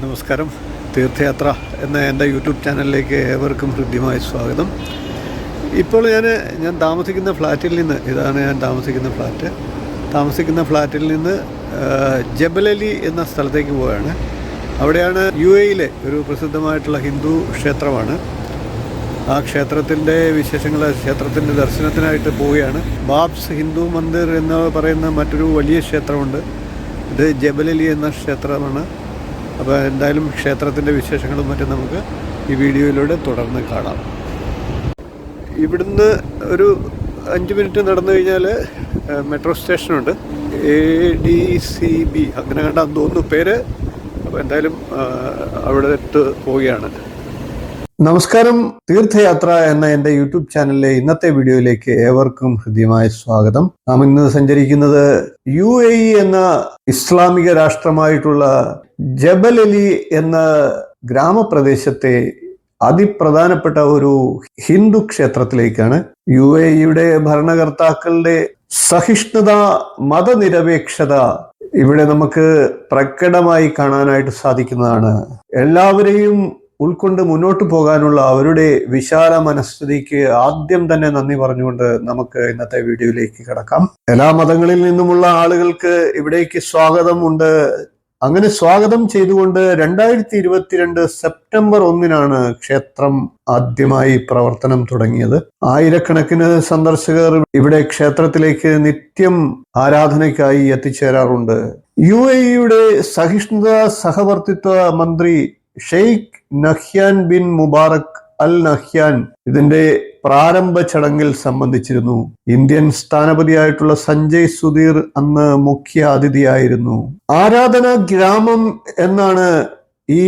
നമസ്കാരം. തീർത്ഥയാത്ര എന്ന എൻ്റെ യൂട്യൂബ് ചാനലിലേക്ക് ഏവർക്കും ഹൃദ്യമായ സ്വാഗതം. ഇപ്പോൾ ഞാൻ താമസിക്കുന്ന ഫ്ലാറ്റിൽ നിന്ന് ഇതാണ് ഞാൻ താമസിക്കുന്ന ഫ്ലാറ്റിൽ നിന്ന് ജബലലി എന്ന സ്ഥലത്തേക്ക് പോവുകയാണ്. അവിടെയാണ് UAE-യിലെ ഒരു പ്രസിദ്ധമായിട്ടുള്ള ഹിന്ദു ക്ഷേത്രമാണ്. ആ ക്ഷേത്രത്തിൻ്റെ വിശേഷങ്ങൾ, ക്ഷേത്രത്തിൻ്റെ ദർശനത്തിനായിട്ട് പോവുകയാണ്. ബാബ്സ് ഹിന്ദു മന്ദിർ എന്ന് പറയുന്ന മറ്റൊരു വലിയ ക്ഷേത്രമുണ്ട്. ഇത് ജബലലി എന്ന ക്ഷേത്രമാണ്. അപ്പോൾ എന്തായാലും ക്ഷേത്രത്തിൻ്റെ വിശേഷങ്ങളും മറ്റും നമുക്ക് ഈ വീഡിയോയിലൂടെ തുടർന്ന് കാണാം. ഇവിടുന്ന് ഒരു 5 മിനിറ്റ് നടന്നു കഴിഞ്ഞാൽ മെട്രോ സ്റ്റേഷനുണ്ട്. ADCB അങ്ങനെ കണ്ടാന്ന് തോന്നുന്നു പേര്. അപ്പോൾ എന്തായാലും അവിടെ പോവുകയാണ്. നമസ്കാരം. തീർത്ഥയാത്ര എന്ന എൻ്റെ യൂട്യൂബ് ചാനലിലെ ഇന്നത്തെ വീഡിയോയിലേക്ക് ഏവർക്കും ഹൃദ്യമായ സ്വാഗതം. നാം ഇന്ന് സഞ്ചരിക്കുന്നത് UAE എന്ന ഇസ്ലാമിക രാഷ്ട്രമായിട്ടുള്ള ജബലലി എന്ന ഗ്രാമപ്രദേശത്തെ അതിപ്രധാനപ്പെട്ട ഒരു ഹിന്ദു ക്ഷേത്രത്തിലേക്കാണ്. UAE-യുടെ ഭരണകർത്താക്കളുടെ സഹിഷ്ണുത, മതനിരപേക്ഷത ഇവിടെ നമുക്ക് പ്രകടമായി കാണാനായിട്ട് സാധിക്കുന്നതാണ്. എല്ലാവരെയും ഉൾക്കൊണ്ട് മുന്നോട്ട് പോകാനുള്ള അവരുടെ വിശാല മനസ്ഥിതിക്ക് ആദ്യം തന്നെ നന്ദി പറഞ്ഞുകൊണ്ട് നമുക്ക് ഇന്നത്തെ വീഡിയോയിലേക്ക് കടക്കാം. എല്ലാ മതങ്ങളിൽ നിന്നുമുള്ള ആളുകൾക്ക് ഇവിടേക്ക് സ്വാഗതമുണ്ട്. അങ്ങനെ സ്വാഗതം ചെയ്തുകൊണ്ട് 2022 സെപ്റ്റംബർ 1 ക്ഷേത്രം ആദ്യമായി പ്രവർത്തനം തുടങ്ങിയത്. ആയിരക്കണക്കിന് സന്ദർശകർ ഇവിടെ ക്ഷേത്രത്തിലേക്ക് നിത്യം ആരാധനയ്ക്കായി എത്തിച്ചേരാറുണ്ട്. UAE-യുടെ സഹിഷ്ണുത സഹവർത്തിത്വ മന്ത്രി Sheikh Nahyan bin Mubarak Al Nahyan ഇതിന്റെ പ്രാരംഭ ചടങ്ങിൽ സംബന്ധിച്ചിരുന്നു. ഇന്ത്യൻ സ്ഥാനപതിയായിട്ടുള്ള സഞ്ജയ് സുധീർ അന്ന് മുഖ്യ അതിഥിയായിരുന്നു. ആരാധന ഗ്രാമം എന്നാണ് ഈ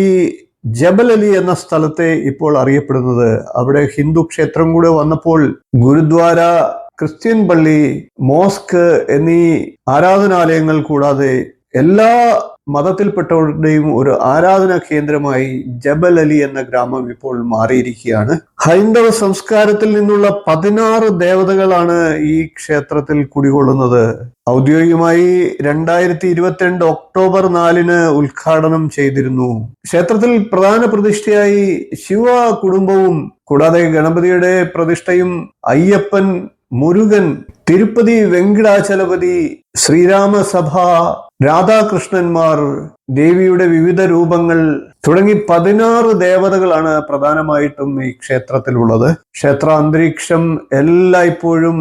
ജബലലി എന്ന സ്ഥലത്തെ ഇപ്പോൾ അറിയപ്പെടുന്നത്. അവിടെ ഹിന്ദു ക്ഷേത്രം കൂടെ വന്നപ്പോൾ ഗുരുദ്വാര, ക്രിസ്ത്യൻ പള്ളി, മോസ്ക് എന്നീ ആരാധനാലയങ്ങൾ കൂടാതെ എല്ലാ മതത്തിൽപ്പെട്ടവരുടെയും ഒരു ആരാധനാ കേന്ദ്രമായി ജബലലി എന്ന ഗ്രാമം ഇപ്പോൾ മാറിയിരിക്കുകയാണ്. ഹൈന്ദവ സംസ്കാരത്തിൽ നിന്നുള്ള 16 ദേവതകളാണ് ഈ ക്ഷേത്രത്തിൽ കുടികൊള്ളുന്നത്. ഔദ്യോഗികമായി 2022 ഒക്ടോബർ 4 ഉദ്ഘാടനം ചെയ്തിരുന്നു. ക്ഷേത്രത്തിൽ പ്രധാന പ്രതിഷ്ഠയായി ശിവ കുടുംബവും കൂടാതെ ഗണപതിയുടെ പ്രതിഷ്ഠയും അയ്യപ്പൻ, മുരുകൻ, തിരുപ്പതി വെങ്കിടാചലപതി, ശ്രീരാമസഭ, രാധാകൃഷ്ണന്മാർ, ദേവിയുടെ വിവിധ രൂപങ്ങൾ തുടങ്ങി 16 ദേവതകളാണ് പ്രധാനമായിട്ടും ഈ ക്ഷേത്രത്തിലുള്ളത്. ക്ഷേത്ര അന്തരീക്ഷം എല്ലായ്പ്പോഴും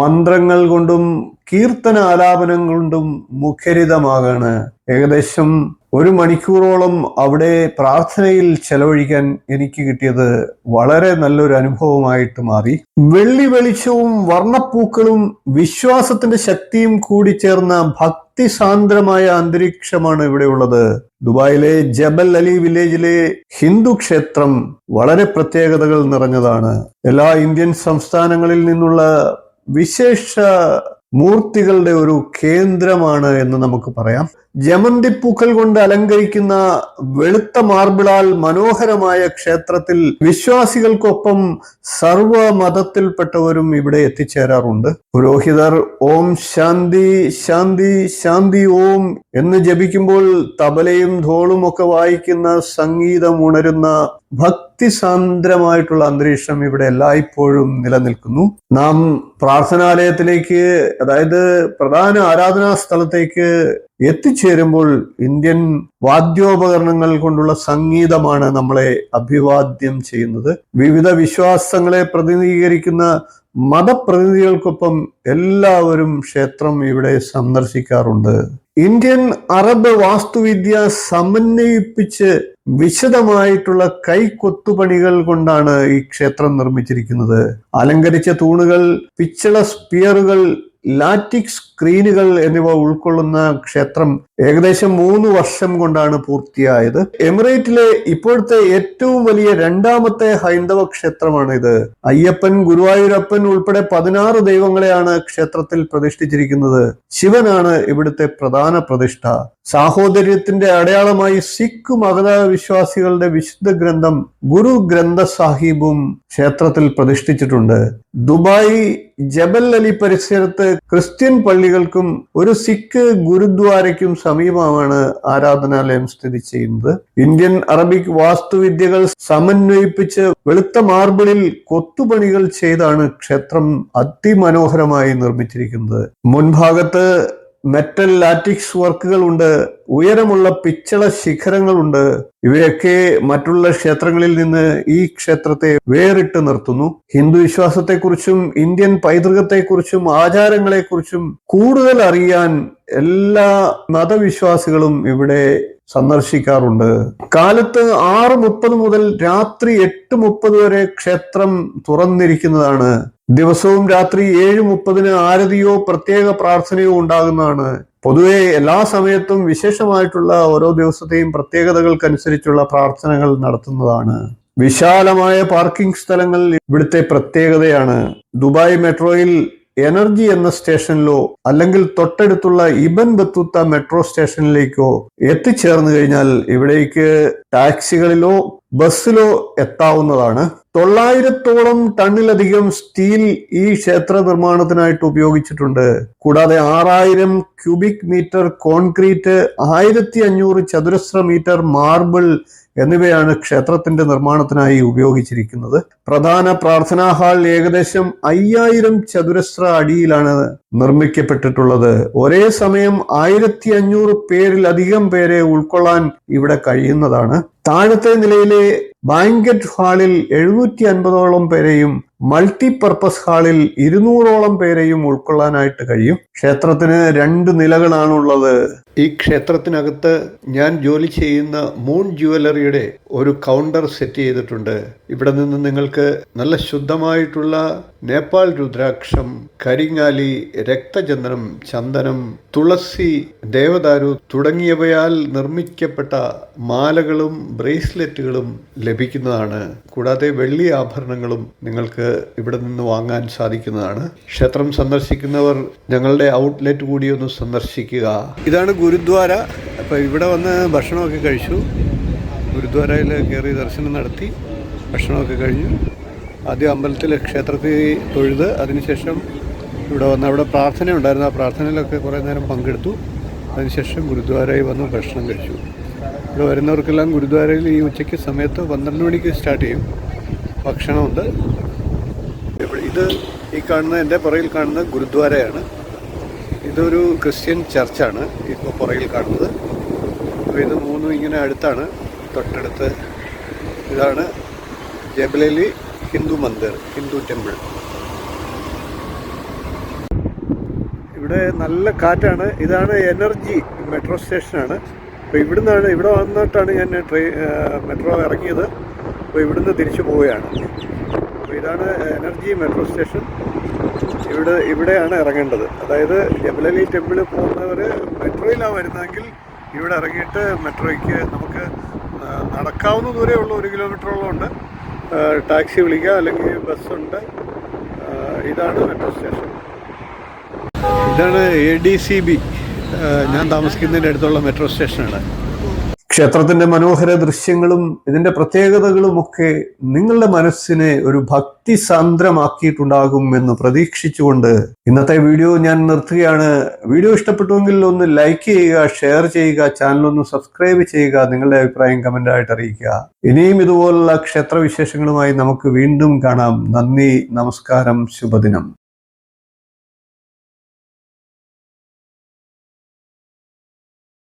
മന്ത്രങ്ങൾ കൊണ്ടും കീർത്തന ആലാപനം കൊണ്ടും മുഖരിതമാകാണ്. ഏകദേശം 1 മണിക്കൂറോളം അവിടെ പ്രാർത്ഥനയിൽ ചെലവഴിക്കാൻ എനിക്ക് കിട്ടിയത് വളരെ നല്ലൊരു അനുഭവമായിട്ട് മാറി. വെള്ളി വെളിച്ചവും വർണ്ണപ്പൂക്കളും വിശ്വാസത്തിന്റെ ശക്തിയും കൂടി ചേർന്ന ഭക്തിസാന്ദ്രമായ അന്തരീക്ഷമാണ് ഇവിടെ ഉള്ളത്. ദുബായിലെ ജബൽ അലി വില്ലേജിലെ ഹിന്ദു ക്ഷേത്രം വളരെ പ്രത്യേകതകൾ നിറഞ്ഞതാണ്. എല്ലാ ഇന്ത്യൻ സംസ്ഥാനങ്ങളിൽ നിന്നുള്ള വിശേഷ മൂർത്തികളുടെ ഒരു കേന്ദ്രമാണ് എന്ന് നമുക്ക് പറയാം. ജമന്തിപ്പൂക്കൾ കൊണ്ട് അലങ്കരിക്കുന്ന വെളുത്ത മാർബിളാൽ മനോഹരമായ ക്ഷേത്രത്തിൽ വിശ്വാസികൾക്കൊപ്പം സർവ മതത്തിൽപ്പെട്ടവരും ഇവിടെ എത്തിച്ചേരാറുണ്ട്. പുരോഹിതർ ഓം ശാന്തി ശാന്തി ശാന്തി ഓം എന്ന് ജപിക്കുമ്പോൾ തബലയും ധോളും ഒക്കെ വായിക്കുന്ന സംഗീതം ഉണരുന്ന ഭക്തിസാന്ദ്രമായിട്ടുള്ള അന്തരീക്ഷം ഇവിടെ എല്ലായ്പ്പോഴും നിലനിൽക്കുന്നു. നാം പ്രാർത്ഥനാലയത്തിലേക്ക്, അതായത് പ്രധാന ആരാധനാ സ്ഥലത്തേക്ക് എത്തിച്ചേരുമ്പോൾ ഇന്ത്യൻ വാദ്യോപകരണങ്ങൾ കൊണ്ടുള്ള സംഗീതമാണ് നമ്മളെ അഭിവാദ്യം ചെയ്യുന്നത്. വിവിധ വിശ്വാസങ്ങളെ പ്രതിനിധീകരിക്കുന്ന മതപ്രതിനിധികൾക്കൊപ്പം എല്ലാവരും ക്ഷേത്രം ഇവിടെ സന്ദർശിക്കാറുണ്ട്. ഇന്ത്യൻ അറബ് വാസ്തുവിദ്യ സമന്വയിപ്പിച്ച് വിശദമായിട്ടുള്ള കൈക്കൊത്തുപണികൾ കൊണ്ടാണ് ഈ ക്ഷേത്രം നിർമ്മിച്ചിരിക്കുന്നത്. അലങ്കരിച്ച തൂണുകൾ, പിച്ചള സ്പിയറുകൾ, ലാറ്റിക് സ്ക്രീനുകൾ എന്നിവ ഉൾക്കൊള്ളുന്ന ക്ഷേത്രം ഏകദേശം 3 വർഷം കൊണ്ടാണ് പൂർത്തിയായത്. എമിറേറ്റിലെ ഇപ്പോഴത്തെ ഏറ്റവും വലിയ 2ാമത്തെ ഹൈന്ദവ ക്ഷേത്രമാണ് ഇത്. അയ്യപ്പൻ, ഗുരുവായൂരപ്പൻ ഉൾപ്പെടെ 16 ദൈവങ്ങളെയാണ് ക്ഷേത്രത്തിൽ പ്രതിഷ്ഠിച്ചിരിക്കുന്നത്. ശിവനാണ് ഇവിടുത്തെ പ്രധാന പ്രതിഷ്ഠ. സാഹോദര്യത്തിന്റെ അടയാളമായി സിഖ് മത വിശ്വാസികളുടെ വിശുദ്ധ ഗ്രന്ഥം ഗുരു ഗ്രന്ഥ സാഹിബും ക്ഷേത്രത്തിൽ പ്രതിഷ്ഠിച്ചിട്ടുണ്ട്. ദുബായ് ജബൽ അലി പരിസരത്ത് ക്രിസ്ത്യൻ പള്ളികൾക്കും ഒരു സിഖ് ഗുരുദ്വാരയ്ക്കും സമീപമാണ് ആരാധനാലയം സ്ഥിതി ചെയ്യുന്നത്. ഇന്ത്യൻ അറബിക് വാസ്തുവിദ്യകൾ സമന്വയിപ്പിച്ച് വെളുത്ത മാർബിളിൽ കൊത്തുപണികൾ ചെയ്താണ് ക്ഷേത്രം അതിമനോഹരമായി നിർമ്മിച്ചിരിക്കുന്നത്. മുൻഭാഗത്ത് മെറ്റൽ ലാറ്റിക്സ് വർക്കുകൾ ഉണ്ട്, ഉയരമുള്ള പിച്ചള ശിഖരങ്ങളുണ്ട്. ഇവയൊക്കെ മറ്റുള്ള ക്ഷേത്രങ്ങളിൽ നിന്ന് ഈ ക്ഷേത്രത്തെ വേറിട്ട് നിർത്തുന്നു. ഹിന്ദു വിശ്വാസത്തെക്കുറിച്ചും ഇന്ത്യൻ പൈതൃകത്തെക്കുറിച്ചും ആചാരങ്ങളെക്കുറിച്ചും കൂടുതൽ അറിയാൻ എല്ലാ മതവിശ്വാസികളും ഇവിടെ സന്ദർശിക്കാറുണ്ട്. കാലത്ത് 6:30 മുതൽ രാത്രി 8:30 വരെ ക്ഷേത്രം തുറന്നിരിക്കുന്നതാണ്. ദിവസവും രാത്രി 7:30 ആരതിയോ പ്രത്യേക പ്രാർത്ഥനയോ ഉണ്ടാകുന്നതാണ്. പൊതുവെ എല്ലാ സമയത്തും വിശേഷമായിട്ടുള്ള ഓരോ ദിവസത്തെയും പ്രത്യേകതകൾക്കനുസരിച്ചുള്ള പ്രാർത്ഥനകൾ നടത്തുന്നതാണ്. വിശാലമായ പാർക്കിംഗ് സ്ഥലങ്ങൾ ഇവിടുത്തെ പ്രത്യേകതയാണ്. ദുബായ് മെട്രോയിൽ എനർജി എന്ന സ്റ്റേഷനിലോ അല്ലെങ്കിൽ തൊട്ടടുത്തുള്ള ഇബൻ ബത്തൂത്ത മെട്രോ സ്റ്റേഷനിലേക്കോ എത്തിച്ചേർന്നു കഴിഞ്ഞാൽ ഇവിടേക്ക് ടാക്സികളിലോ ബസ്സിലോ എത്താവുന്നതാണ്. 900ഓളം ടണ്ണിലധികം സ്റ്റീൽ ഈ ക്ഷേത്ര നിർമ്മാണത്തിനായിട്ട് ഉപയോഗിച്ചിട്ടുണ്ട്. കൂടാതെ 6000 ക്യൂബിക് മീറ്റർ കോൺക്രീറ്റ്, 1500 ചതുരശ്ര മീറ്റർ മാർബിൾ എന്നിവയാണ് ക്ഷേത്രത്തിന്റെ നിർമ്മാണത്തിനായി ഉപയോഗിച്ചിരിക്കുന്നത്. പ്രധാന പ്രാർത്ഥനാ ഹാൾ ഏകദേശം 5000 ചതുരശ്ര അടിയിലാണ് നിർമ്മിക്കപ്പെട്ടിട്ടുള്ളത്. ഒരേ സമയം 1500 പേരിലധികം പേരെ ഉൾക്കൊള്ളാൻ ഇവിടെ കഴിയുന്നതാണ്. താഴത്തെ നിലയിലെ ബാങ്കറ്റ് ഹാളിൽ 750ഓളം പേരെയും മൾട്ടിപർപ്പസ് ഹാളിൽ 200ഓളം പേരെയും ഉൾക്കൊള്ളാനായിട്ട് കഴിയും. ക്ഷേത്രത്തിന് 2 നിലകളാണുള്ളത്. ഈ ക്ഷേത്രത്തിനകത്ത് ഞാൻ ജോലി ചെയ്യുന്ന മൂൺ ജുവലറിയുടെ ഒരു കൗണ്ടർ സെറ്റ് ചെയ്തിട്ടുണ്ട്. ഇവിടെ നിന്ന് നിങ്ങൾക്ക് നല്ല ശുദ്ധമായിട്ടുള്ള നേപ്പാൾ രുദ്രാക്ഷം, കരിങ്ങാലി, രക്തചന്ദനം, ചന്ദനം, തുളസി, ദേവദാരു തുടങ്ങിയവയാൽ നിർമ്മിക്കപ്പെട്ട മാലകളും ബ്രേസ്ലെറ്റുകളും ലഭിക്കുന്നതാണ്. കൂടാതെ വെള്ളി ആഭരണങ്ങളും നിങ്ങൾക്ക് ഇവിടെ നിന്ന് വാങ്ങാൻ സാധിക്കുന്നതാണ്. ക്ഷേത്രം സന്ദർശിക്കുന്നവർ ഞങ്ങളുടെ ഔട്ട്ലെറ്റ് കൂടി ഒന്ന് സന്ദർശിക്കുക. ഇതാണ് ഗുരുദ്വാര. അപ്പോൾ ഇവിടെ വന്ന് ഭക്ഷണമൊക്കെ കഴിച്ചു. ഗുരുദ്വാരയിൽ കയറി ദർശനം നടത്തി ഭക്ഷണമൊക്കെ കഴിഞ്ഞു. ആദ്യം അമ്പലത്തിൽ ക്ഷേത്രത്തിൽ തൊഴുത് അതിനുശേഷം ഇവിടെ വന്ന് അവിടെ പ്രാർത്ഥന ഉണ്ടായിരുന്നു. ആ പ്രാർത്ഥനയിലൊക്കെ കുറേ നേരം പങ്കെടുത്തു. അതിനുശേഷം ഗുരുദ്വാരയിൽ വന്ന് ഭക്ഷണം കഴിച്ചു. ഇവിടെ വരുന്നവർക്കെല്ലാം ഗുരുദ്വാരയിൽ ഈ ഉച്ചയ്ക്ക് സമയത്ത് 12 മണിക്ക് സ്റ്റാർട്ട് ചെയ്യും. ഭക്ഷണമുണ്ട്. ഇത് ഈ കാണുന്ന എൻ്റെ പുറകിൽ കാണുന്ന ഗുരുദ്വാരയാണ്. ഇതൊരു ക്രിസ്ത്യൻ ചർച്ചാണ് ഇപ്പോൾ പുറകിൽ കാണുന്നത്. അപ്പോൾ ഇത് മൂന്നും ഇങ്ങനെ അടുത്താണ്, തൊട്ടടുത്ത്. ഇതാണ് ജബലലി ഹിന്ദു മന്ദിർ, ഹിന്ദു ടെമ്പിൾ. ഇവിടെ നല്ല കാറ്റാണ്. ഇതാണ് എനർജി മെട്രോ സ്റ്റേഷനാണ്. അപ്പോൾ ഇവിടെ വന്നിട്ടാണ് ഞാൻ മെട്രോ ഇറങ്ങിയത്. അപ്പോൾ ഇവിടുന്ന് തിരിച്ചു പോവുകയാണ്. അപ്പോൾ ഇതാണ് എനർജി മെട്രോ സ്റ്റേഷൻ. ഇവിടെയാണ് ഇറങ്ങേണ്ടത്. അതായത് ജബലലി ടെമ്പിളിൽ പോകുന്നവർ മെട്രോയിലാണ് വരുന്നതെങ്കിൽ ഇവിടെ ഇറങ്ങിയിട്ട് മെട്രോയ്ക്ക് നമുക്ക് നടക്കാവുന്ന ദൂരമേ ഉള്ളൂ. 1 കിലോമീറ്ററോളം ഉണ്ട്. ടാക്സി വിളിക്കാം, അല്ലെങ്കിൽ ബസ്സുണ്ട്. ഇതാണ് മെട്രോ സ്റ്റേഷൻ. ഇതാണ് ADCB, ഞാൻ താമസിക്കുന്നതിൻ്റെ അടുത്തുള്ള മെട്രോ സ്റ്റേഷനാണ്. ക്ഷേത്രത്തിന്റെ മനോഹര ദൃശ്യങ്ങളും ഇതിന്റെ പ്രത്യേകതകളുമൊക്കെ നിങ്ങളുടെ മനസ്സിനെ ഒരു ഭക്തി സാന്ദ്രമാക്കിയിട്ടുണ്ടാകും എന്ന് പ്രതീക്ഷിച്ചുകൊണ്ട് ഇന്നത്തെ വീഡിയോ ഞാൻ നിർത്തുകയാണ്. വീഡിയോ ഇഷ്ടപ്പെട്ടുവെങ്കിൽ ഒന്ന് ലൈക്ക് ചെയ്യുക, ഷെയർ ചെയ്യുക, ചാനൽ ഒന്ന് സബ്സ്ക്രൈബ് ചെയ്യുക, നിങ്ങളുടെ അഭിപ്രായം കമന്റായിട്ട് അറിയിക്കുക. ഇനിയും ഇതുപോലുള്ള ക്ഷേത്രവിശേഷങ്ങളുമായി നമുക്ക് വീണ്ടും കാണാം. നന്ദി, നമസ്കാരം, ശുഭദിനം.